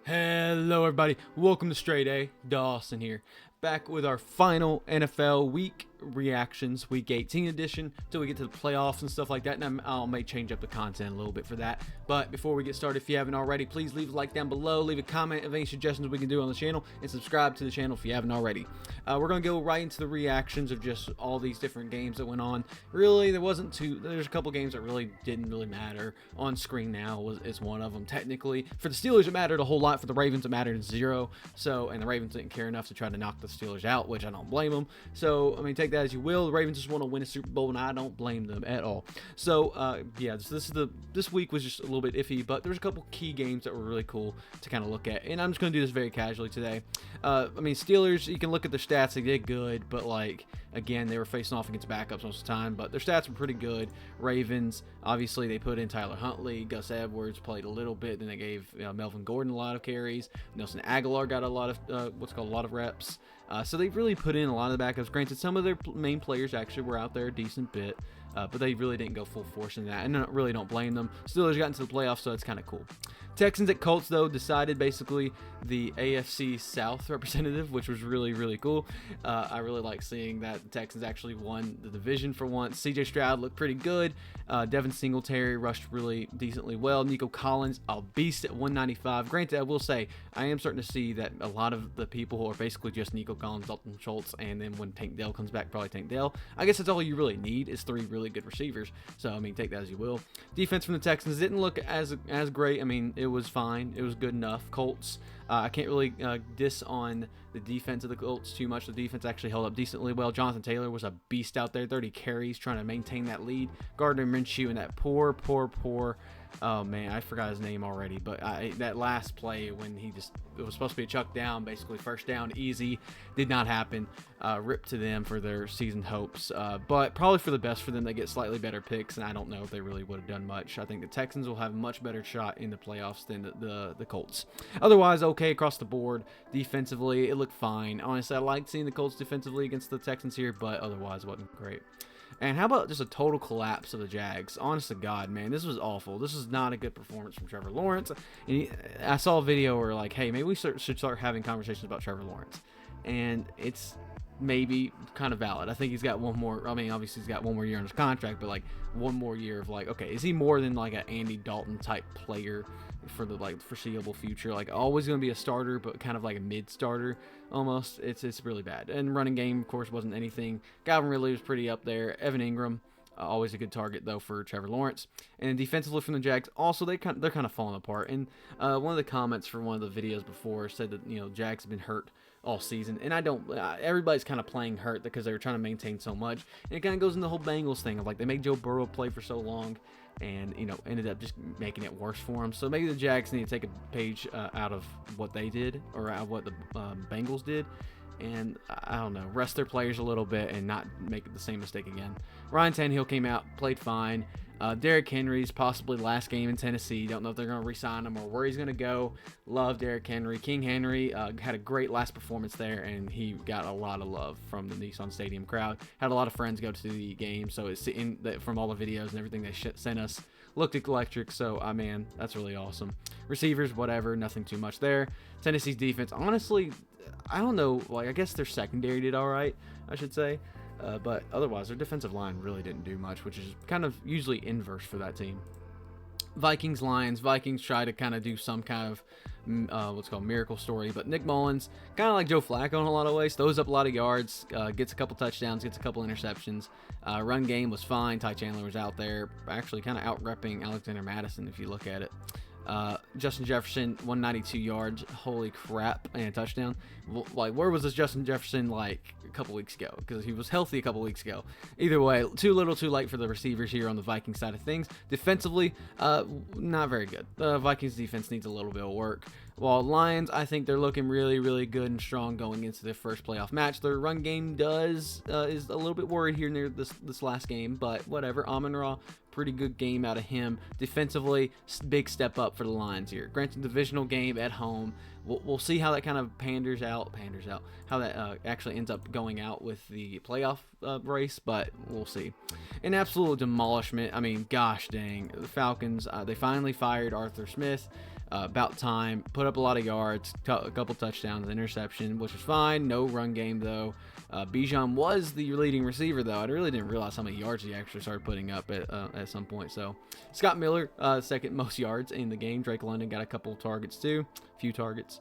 Hello everybody, welcome to StraightA, Dawson here, back with our final NFL week reactions, week 18 edition, till we get to the playoffs and stuff like that, and I may change up the content a little bit for that. But before we get started, if you haven't already, please leave a like down below, leave a comment of any suggestions we can do on the channel, and subscribe to the channel if you haven't already. We're going to go right into the reactions of just all these different games that went on. Really, there's a couple games that really didn't really matter. On screen now is one of them. Technically, for the Steelers it mattered a whole lot, for the Ravens it mattered 0, and the Ravens didn't care enough to try to knock the Steelers out, which I don't blame them. So, I mean, take that as you will. The Ravens just want to win a Super Bowl, and I don't blame them at all. So, yeah, this week was just a little bit iffy, but there's a couple key games that were really cool to kind of look at, and I'm just going to do this very casually today. I mean, Steelers, you can look at their stats, they did good, but like, again, they were facing off against backups most of the time, but their stats were pretty good. Ravens, obviously, they put in Tyler Huntley, Gus Edwards played a little bit, then they gave Melvin Gordon a lot of carries. Nelson Aguilar got a lot of a lot of reps. So they really put in a lot of the backups. Granted, some of their main players actually were out there a decent bit, but they really didn't go full force in that, and I really don't blame them. Steelers got into the playoffs, so it's kind of cool. Texans at Colts, though, decided basically the AFC South representative, which was really, really cool. I really like seeing that the Texans actually won the division for once. C.J. Stroud looked pretty good. Devin Singletary rushed really decently well. Nico Collins, a beast at 195. Granted, I will say, I am starting to see that a lot of the people who are basically just Nico Collins, Dalton Schultz, and then when Tank Dell comes back, probably Tank Dell. I guess that's all you really need is 3 really good receivers. So, I mean, take that as you will. Defense from the Texans didn't look as great. I mean, it was fine. It was good enough. Colts, I can't really diss on the defense of the Colts too much. The defense actually held up decently well. Jonathan Taylor was a beast out there, 30 carries, trying to maintain that lead. Gardner Minshew and that poor, oh man, I forgot his name already, but that last play when it was supposed to be a chuck down, basically first down, easy, did not happen. Rip to them for their season hopes, but probably for the best for them. They get slightly better picks, and I don't know if they really would have done much. I think the Texans will have a much better shot in the playoffs than the Colts. Otherwise, okay across the board. Defensively, it looked fine. Honestly, I liked seeing the Colts defensively against the Texans here, but otherwise it wasn't great. And how about just a total collapse of the Jags? Honest to God, man, this was awful. This is not a good performance from Trevor Lawrence. And I saw a video where like, hey, maybe we should start having conversations about Trevor Lawrence. And it's maybe kind of valid. I think he's got one more. I mean, obviously he's got one more year on his contract, but like one more year of like, okay, is he more than like an Andy Dalton type player for the like foreseeable future? Like always going to be a starter, but kind of like a mid starter almost. It's really bad. And running game, of course, wasn't anything. Calvin Ridley was pretty up there. Evan Ingram, always a good target though for Trevor Lawrence. And defensively from the Jags, also they're kind of falling apart. And one of the comments from one of the videos before said that Jags have been hurt all season, and I don't. Everybody's kind of playing hurt because they were trying to maintain so much, and it kind of goes into the whole Bengals thing of like they made Joe Burrow play for so long, and ended up just making it worse for him. So maybe the Jags need to take a page out of what they did, or out of what the Bengals did, and I don't know, rest their players a little bit and not make the same mistake again. Ryan Tannehill came out, played fine. Derrick Henry's possibly last game in Tennessee. Don't know if they're going to re-sign him or where he's going to go. Love Derrick Henry. King Henry had a great last performance there, and he got a lot of love from the Nissan Stadium crowd. Had a lot of friends go to the game, so it's from all the videos and everything they sent us. Looked electric, so man, that's really awesome. Receivers, whatever, nothing too much there. Tennessee's defense, honestly, I don't know. Like I guess their secondary did all right, I should say. But otherwise, their defensive line really didn't do much, which is kind of usually inverse for that team. Vikings, Lions. Vikings try to kind of do some kind of what's called miracle story, but Nick Mullins, kind of like Joe Flacco in a lot of ways, throws up a lot of yards, gets a couple touchdowns, gets a couple interceptions. Run game was fine. Ty Chandler was out there, actually kind of out-repping Alexander Madison if you look at it. Justin Jefferson, 192 yards, holy crap, and a touchdown. Like, where was this Justin Jefferson like a couple weeks ago? Because he was healthy a couple weeks ago. Either way, too little too late for the receivers here on the Vikings side of things. Defensively, not very good. The Vikings defense needs a little bit of work. While Lions, I think they're looking really, really good and strong going into their first playoff match. Their run game is a little bit worried here near this last game, but whatever. Amon-Ra, pretty good game out of him. Defensively, big step up for the Lions here. Granted, divisional game at home. We'll see how that kind of panders out, how that actually ends up going out with the playoff race, but we'll see. An absolute demolishment. I mean, gosh dang. The Falcons, they finally fired Arthur Smith. About time. Put up a lot of yards, a couple touchdowns, interception, which was fine. No run game, though. Bijan was the leading receiver, though. I really didn't realize how many yards he actually started putting up at some point. So, Scott Miller, second most yards in the game. Drake London got a couple targets, too. A few targets.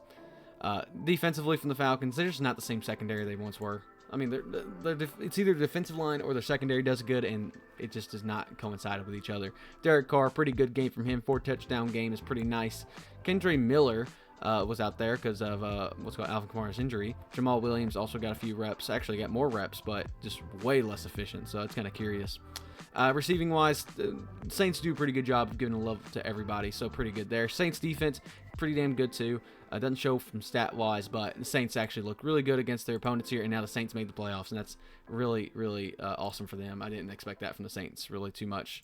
Defensively from the Falcons, they're just not the same secondary they once were. I mean, it's either the defensive line or their secondary does good, and it just does not coincide with each other. Derek Carr, pretty good game from him. 4-touchdown game is pretty nice. Kendre Miller was out there because of what's called Alvin Kamara's injury. Jamal Williams also got a few reps. Actually got more reps, but just way less efficient, so it's kind of curious. Receiving wise, the Saints do a pretty good job of giving love to everybody, so pretty good there. Saints defense, pretty damn good too. Doesn't show from stat wise, but the Saints actually look really good against their opponents here, and now the Saints made the playoffs, and that's really, really awesome for them. I didn't expect that from the Saints really too much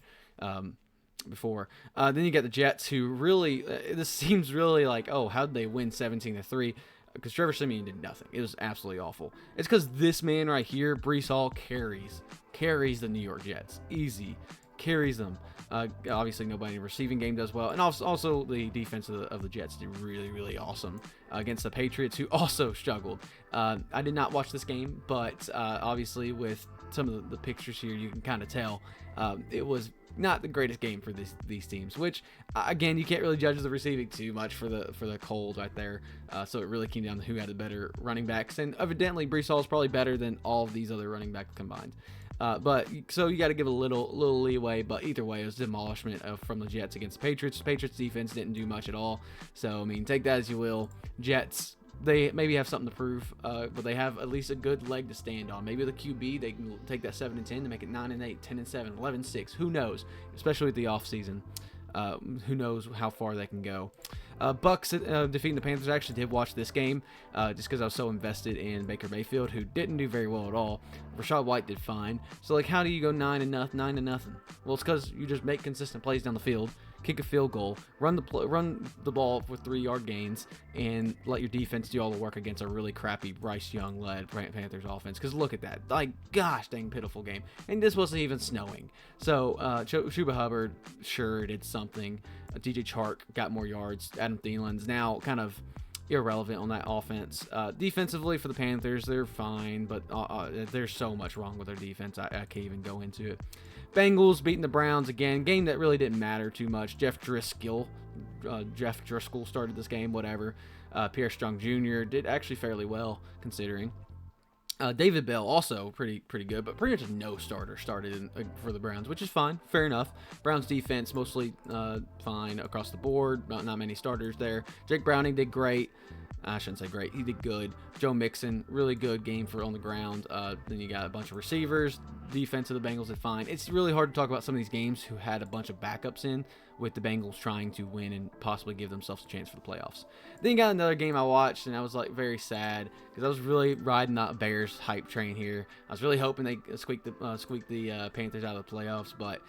before. Then you got the Jets, who really, this seems really like, oh, how did they win 17-3? Because Trevor Siemian did nothing. It was absolutely awful. It's because this man right here, Breece Hall, carries the New York Jets. Easy. Carries them. Obviously, nobody in the receiving game does well. And also the defense of the Jets did really, really awesome against the Patriots, who also struggled. I did not watch this game, but obviously with some of the pictures here, you can kind of tell it was not the greatest game for these teams, which again, you can't really judge the receiving too much for the Colts right there. So it really came down to who had the better running backs, and evidently Breece Hall is probably better than all of these other running backs combined. But so you got to give a little leeway, but either way, it was demolishment from the Jets against the Patriots. The Patriots defense didn't do much at all. So I mean, take that as you will. Jets, they maybe have something to prove, but they have at least a good leg to stand on. Maybe the QB, they can take that 7-10 to make it 9-8, 10-7, 11-6. Who knows? Especially with the offseason. Who knows how far they can go. Bucks defeating the Panthers. I actually did watch this game just because I was so invested in Baker Mayfield, who didn't do very well at all. Rashad White did fine. So, like, how do you go 9-0? Well, it's because you just make consistent plays down the field, kick a field goal, run the ball with 3-yard gains, and let your defense do all the work against a really crappy Bryce Young-led Panthers offense. Because look at that. Like, gosh dang pitiful game. And this wasn't even snowing. So, Chuba Hubbard sure did something. DJ Chark got more yards. Adam Thielen's now kind of irrelevant on that offense. Defensively for the Panthers, they're fine, but there's so much wrong with their defense, I can't even go into it. Bengals beating the Browns again. Game that really didn't matter too much. Jeff Driscoll started this game, whatever. Pierre Strong Jr. did actually fairly well, considering. David Bell also pretty good, but pretty much no starter started for the Browns, which is fine, fair enough. Browns defense mostly fine across the board, not many starters there. Jake Browning did great. I shouldn't say great, he did good. Joe Mixon, really good game for on the ground. Then you got a bunch of receivers. Defense of the Bengals did fine. It's really hard to talk about some of these games who had a bunch of backups in, with the Bengals trying to win and possibly give themselves a chance for the playoffs. Then you got another game I watched, and I was like very sad because I was really riding the Bears hype train here. I was really hoping they squeak the Panthers out of the playoffs, but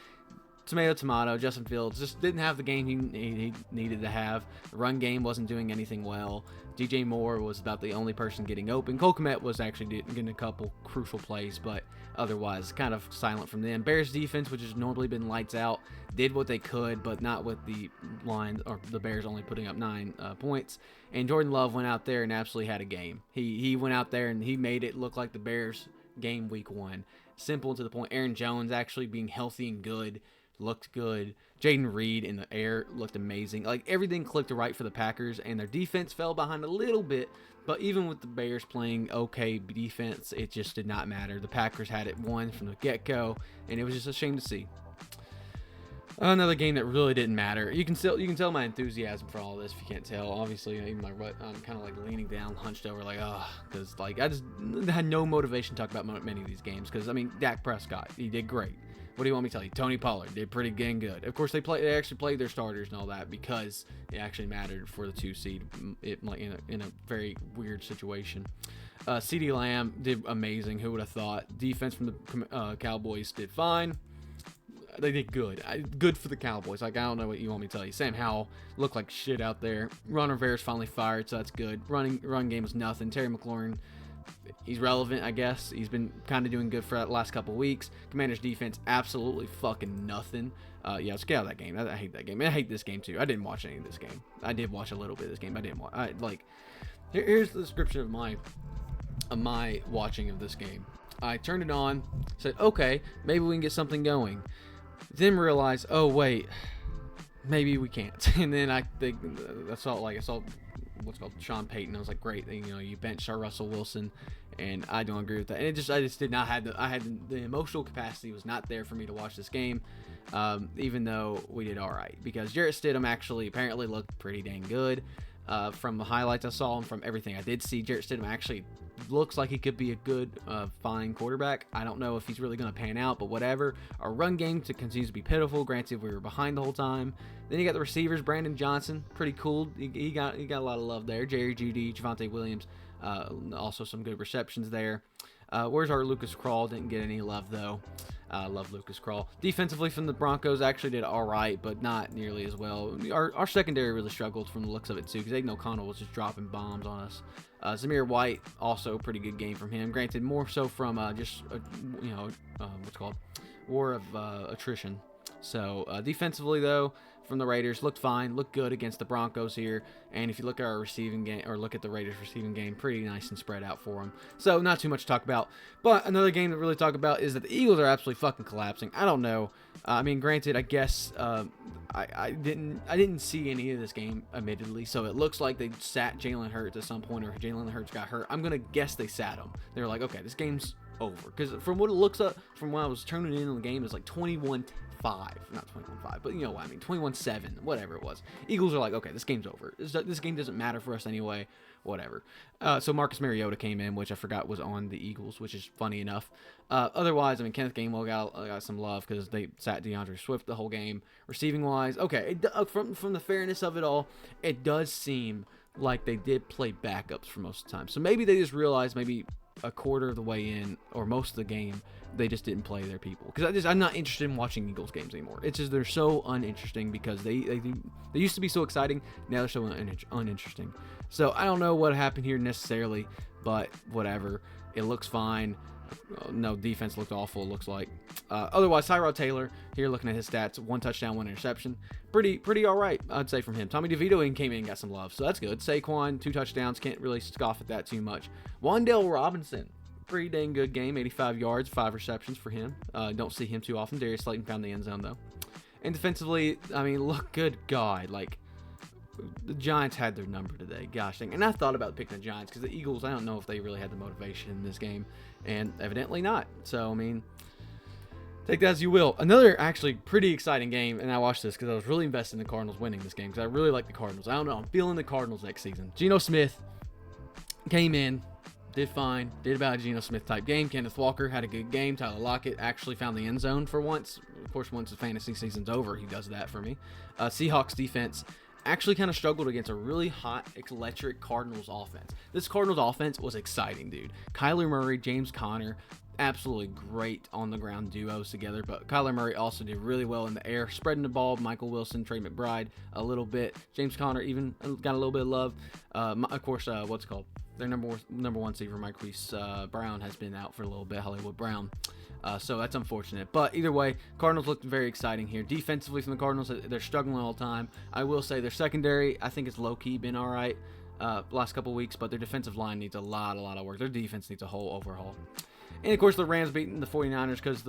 tomato. Justin Fields just didn't have the game he needed to have. The run game wasn't doing anything well. DJ Moore was about the only person getting open. Cole Kmet was actually getting a couple crucial plays, but otherwise kind of silent from them. Bears defense, which has normally been lights out, did what they could, but not with the line or the Bears only putting up 9 points. And Jordan Love went out there and absolutely had a game. He went out there and he made it look like the Bears game week 1. Simple and to the point. Aaron Jones actually being healthy and good looked good. Jaden Reed in the air looked amazing. Like, everything clicked right for the Packers, and their defense fell behind a little bit, but even with the Bears playing okay defense, it just did not matter. The Packers had it won from the get-go, and it was just a shame to see. Another game that really didn't matter. You can tell my enthusiasm for all this if you can't tell. Obviously, even my I'm kind of like leaning down, hunched over, like, because like I just had no motivation to talk about many of these games. Because I mean, Dak Prescott, he did great. What do you want me to tell you? Tony Pollard did pretty dang good. Of course, they actually played their starters and all that because it actually mattered for the 2 seed. Like in a very weird situation. CeeDee Lamb did amazing. Who would have thought? Defense from the Cowboys did fine. They did good. Good for the Cowboys. Like, I don't know what you want me to tell you. Sam Howell looked like shit out there. Ron Rivera's finally fired, so that's good. Run game was nothing. Terry McLaurin, he's relevant, I guess. He's been kind of doing good for the last couple weeks. Commanders defense, absolutely fucking nothing. Yeah, let's get out of that game. I hate that game. I hate this game too. I didn't watch any of this game. I did watch a little bit of this game. I didn't watch. Here's the description of my watching of this game. I turned it on, said, okay, maybe we can get something going. Then realized, oh wait, maybe we can't. And then I saw what's called Sean Payton. I was like, great, you bench our Russell Wilson, and I don't agree with that. And I just did not have the emotional capacity was not there for me to watch this game, even though we did all right, because Jarrett Stidham actually apparently looked pretty dang good. From the highlights I saw and from everything I did see, Jarrett Stidham actually looks like he could be a good, fine quarterback. I don't know if he's really going to pan out, but whatever. Our run game continues to be pitiful. Granted, we were behind the whole time. Then you got the receivers, Brandon Johnson, pretty cool. He got a lot of love there. Jerry Jeudy, Javonte Williams, also some good receptions there. Where's our Lucas Krull? Didn't get any love though. Love Lucas Krull. Defensively from the Broncos, actually did all right, but not nearly as well. Our secondary really struggled from the looks of it too, because Aiden O'Connell was just dropping bombs on us. Zamir White, also a pretty good game from him. Granted, more so from what's called war of attrition. So defensively though, from the Raiders, looked fine, looked good against the Broncos here. And if you look at our receiving game, or look at the Raiders receiving game, pretty nice and spread out for them. So not too much to talk about. But another game to really talk about is that the Eagles are absolutely fucking collapsing. I don't know. Granted, I guess I didn't see any of this game, admittedly. So it looks like they sat Jalen Hurts at some point, or Jalen Hurts got hurt. I'm gonna guess they sat him. They were like, okay, this game's over, because from what it looks up, from when I was turning in on the game, it's like 21-5, not 21-5, but you know what I mean, 21-7, whatever it was. Eagles are like, okay, this game's over. This game doesn't matter for us anyway, whatever. So Marcus Mariota came in, which I forgot was on the Eagles, which is funny enough. Otherwise, Kenneth Gainwell got some love because they sat DeAndre Swift the whole game. Receiving wise, okay, from the fairness of it all, it does seem like they did play backups for most of the time. So maybe they just realized maybe a quarter of the way in, or most of the game, they just didn't play their people. Because I'm not interested in watching Eagles games anymore. It's just they're so uninteresting, because they used to be so exciting. Now they're so uninteresting. So I don't know what happened here necessarily, but whatever. It looks fine. No, defense looked awful, it looks like. Otherwise, Tyrod Taylor, here looking at his stats, 1 touchdown, 1 interception. Pretty all right, I'd say, from him. Tommy DeVito came in and got some love, so that's good. Saquon, 2 touchdowns, can't really scoff at that too much. Wan'Dale Robinson, pretty dang good game, 85 yards, 5 receptions for him. Don't see him too often. Darius Slayton found the end zone, though. And defensively, look, good God, the Giants had their number today. Gosh dang. And I thought about picking the Giants, because the Eagles, I don't know if they really had the motivation in this game. And evidently not. So, take that as you will. Another actually pretty exciting game, and I watched this because I was really invested in the Cardinals winning this game, because I really like the Cardinals. I don't know. I'm feeling the Cardinals next season. Geno Smith came in, did fine, did about a Geno Smith type game. Kenneth Walker had a good game. Tyler Lockett actually found the end zone for once. Of course, once the fantasy season's over, he does that for me. Seahawks defense actually kind of struggled against a really hot, electric Cardinals offense. This Cardinals offense was exciting, dude. Kyler Murray, James Conner, absolutely great on the ground duos together, but Kyler Murray also did really well in the air, spreading the ball. Michael Wilson, Trey McBride a little bit. James Conner even got a little bit of love. Of course, their number one receiver, Marquise Brown, has been out for a little bit, Hollywood Brown. So that's unfortunate. But either way, Cardinals looked very exciting here. Defensively from the Cardinals, they're struggling all the time. I will say their secondary, I think it's low-key been all right last couple weeks, but their defensive line needs a lot of work. Their defense needs a whole overhaul. And, of course, the Rams beating the 49ers because,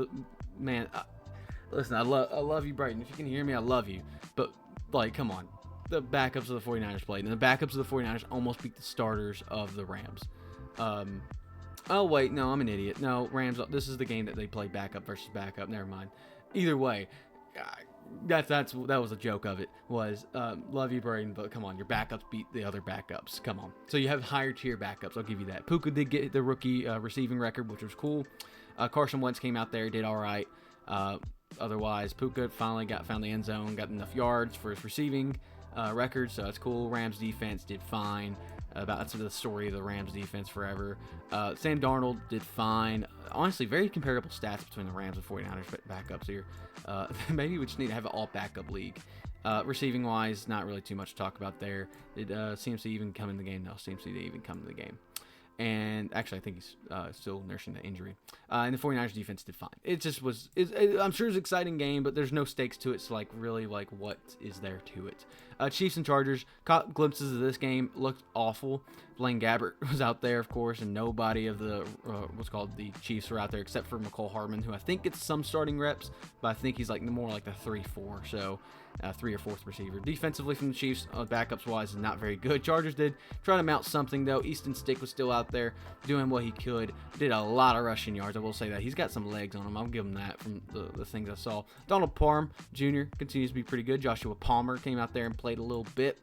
listen, I love you, Brighton. If you can hear me, I love you. But, come on. The backups of the 49ers played, and the backups of the 49ers almost beat the starters of the Rams. Oh, wait, no, I'm an idiot. No, Rams, this is the game that they play backup versus backup. Never mind. Either way, that was a joke of it, was love you, Braden, but come on, your backups beat the other backups. Come on. So you have higher tier backups, I'll give you that. Puka did get the rookie receiving record, which was cool. Carson Wentz came out there, did all right. Otherwise, Puka finally found the end zone, got enough yards for his receiving record, so that's cool. Rams defense did fine. That's the story of the Rams defense forever. Sam Darnold did fine. Honestly, very comparable stats between the Rams and 49ers backups here. Maybe we just need to have an all backup league. Receiving wise, not really too much to talk about there. Did CMC even come in the game? No, CMC didn't even come in the game. And actually, I think he's still nursing the injury. And the 49ers defense did fine. It just was, I'm sure it's an exciting game, but there's no stakes to it. So, like, really, like, what is there to it? Chiefs and Chargers, caught glimpses of this game, looked awful. Blaine Gabbert was out there, of course, and nobody of the, the Chiefs were out there except for McCole Hardman, who I think gets some starting reps, but I think he's like more like the 3-4, so 3 or 4th receiver. Defensively from the Chiefs, backups-wise, is not very good. Chargers did try to mount something, though. Easton Stick was still out there doing what he could. Did a lot of rushing yards, I will say that. He's got some legs on him. I'll give him that from the things I saw. Donald Parham Jr. continues to be pretty good. Joshua Palmer came out there and played a little bit.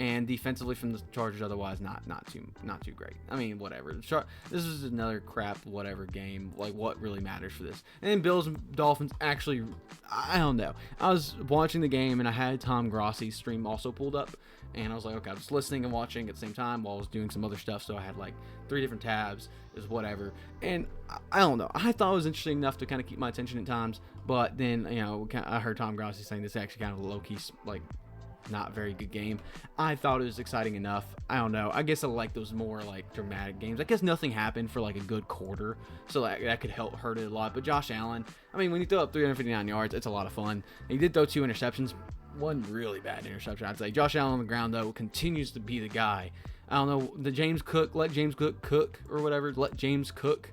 And defensively from the Chargers, otherwise not too great. I mean, whatever. This is another crap whatever game. Like, what really matters for this? And then Bills and Dolphins, actually, I don't know. I was watching the game and I had Tom Grossi's stream also pulled up, and I was like, okay, I was listening and watching at the same time while I was doing some other stuff. So I had like 3 different tabs, is whatever. And I don't know. I thought it was interesting enough to kind of keep my attention at times, but then I heard Tom Grossi saying this actually kind of low key like. Not very good game. I thought it was exciting enough. I don't know. I guess I like those more like dramatic games. I guess nothing happened for like a good quarter, so that could hurt it a lot. But Josh Allen, I mean, when you throw up 359 yards, it's a lot of fun. And he did throw 2 interceptions. One really bad interception, I'd say. Josh Allen on the ground, though, continues to be the guy. I don't know. Let James Cook cook or whatever. Let James cook.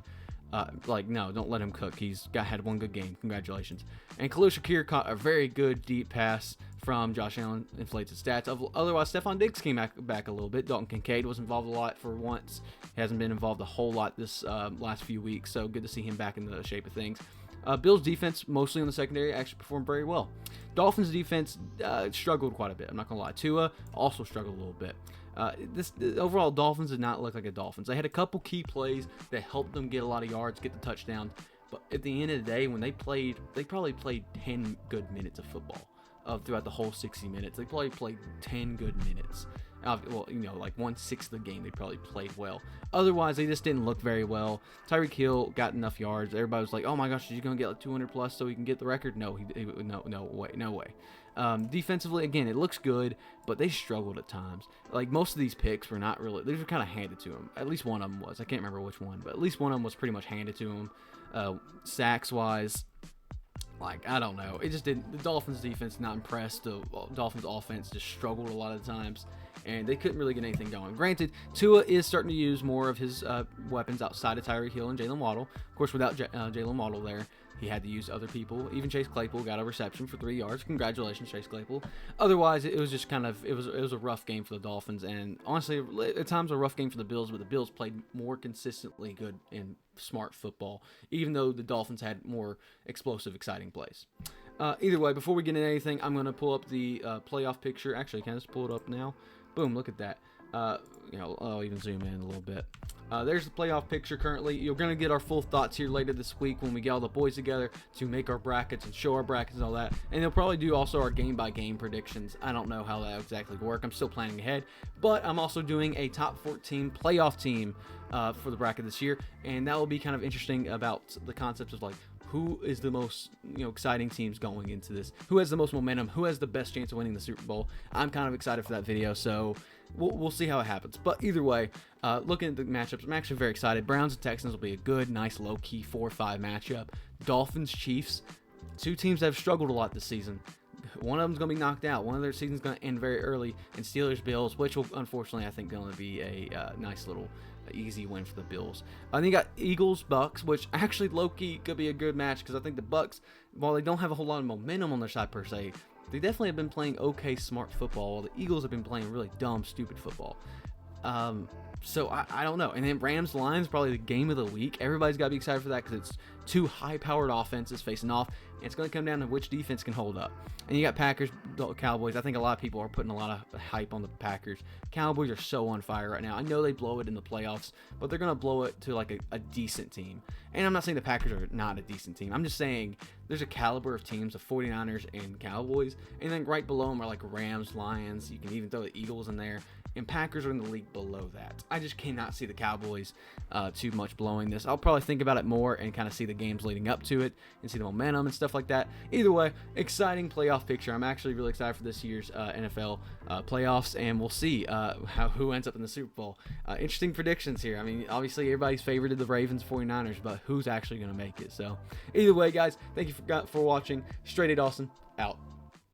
No, don't let him cook. He's had one good game. Congratulations. And Khalil Shakir caught a very good deep pass from Josh Allen, inflates his stats. Otherwise, Stephon Diggs came back a little bit. Dalton Kincaid was involved a lot for once. He hasn't been involved a whole lot this last few weeks, so good to see him back in the shape of things. Bills defense, mostly on the secondary, actually performed very well. Dolphins defense struggled quite a bit. I'm not going to lie. Tua also struggled a little bit. The overall Dolphins did not look like a Dolphins. They had a couple key plays that helped them get a lot of yards, get the touchdowns. But at the end of the day, when they probably played 10 good minutes of football throughout the whole 60 minutes. They probably played 10 good minutes. Like 1/6 of the game, they probably played well. Otherwise, they just didn't look very well. Tyreek Hill got enough yards. Everybody was like, "Oh my gosh, is he going to get like 200 plus so he can get the record?" No, no way. Defensively, again, it looks good, but they struggled at times. Like, most of these picks were not really, these were kind of handed to them. At least one of them was. I can't remember which one, but at least one of them was pretty much handed to them. Sacks-wise, like, I don't know. It just didn't, the Dolphins defense not impressed. The Dolphins offense just struggled a lot of times, and they couldn't really get anything going. Granted, Tua is starting to use more of his weapons outside of Tyreek Hill and Jalen Waddle. Of course, without Jalen Waddle there, he had to use other people. Even Chase Claypool got a reception for 3 yards. Congratulations, Chase Claypool. Otherwise, it was just kind of, it was a rough game for the Dolphins. And honestly, at times a rough game for the Bills, but the Bills played more consistently good and smart football, even though the Dolphins had more explosive, exciting plays. Either way, before we get into anything, I'm going to pull up the playoff picture. Actually, can I just pull it up now? Boom, look at that. I'll even zoom in a little bit. There's the playoff picture currently. You're going to get our full thoughts here later this week when we get all the boys together to make our brackets and show our brackets and all that. And they'll probably do also our game-by-game predictions. I don't know how that exactly work. I'm still planning ahead. But I'm also doing a top 14 playoff team for the bracket this year. And that will be kind of interesting about the concepts of, like, who is the most exciting teams going into this? Who has the most momentum? Who has the best chance of winning the Super Bowl? I'm kind of excited for that video, so we'll see how it happens. But either way, looking at the matchups, I'm actually very excited. Browns and Texans will be a good, nice, low-key 4-5 matchup. Dolphins, Chiefs, 2 teams that have struggled a lot this season. One of them's going to be knocked out. One of their season's going to end very early. And Steelers, Bills, which will, unfortunately, I think going to be a nice little easy win for the Bills. Then you got Eagles, Bucks, which actually low-key could be a good match because I think the Bucks, while they don't have a whole lot of momentum on their side per se, they definitely have been playing okay, smart football, while the Eagles have been playing really dumb, stupid football. So I don't know. And then Rams, Lions, probably the game of the week. Everybody's got to be excited for that because it's 2 high-powered offenses facing off. And it's going to come down to which defense can hold up. And you got Packers, Cowboys. I think a lot of people are putting a lot of hype on the Packers. Cowboys are so on fire right now. I know they blow it in the playoffs, but they're going to blow it to like a decent team. And I'm not saying the Packers are not a decent team. I'm just saying there's a caliber of teams, the 49ers and Cowboys. And then right below them are like Rams, Lions. You can even throw the Eagles in there. And Packers are in the league below that. I just cannot see the Cowboys too much blowing this. I'll probably think about it more and kind of see the games leading up to it and see the momentum and stuff. stuff like that. Either way, exciting playoff picture. I'm actually really excited for this year's NFL playoffs, and we'll see who ends up in the Super Bowl. Interesting predictions here. I mean, obviously everybody's favorited the Ravens 49ers, but who's actually going to make it? So either way, guys, thank you for watching. StraightA Dawson, out.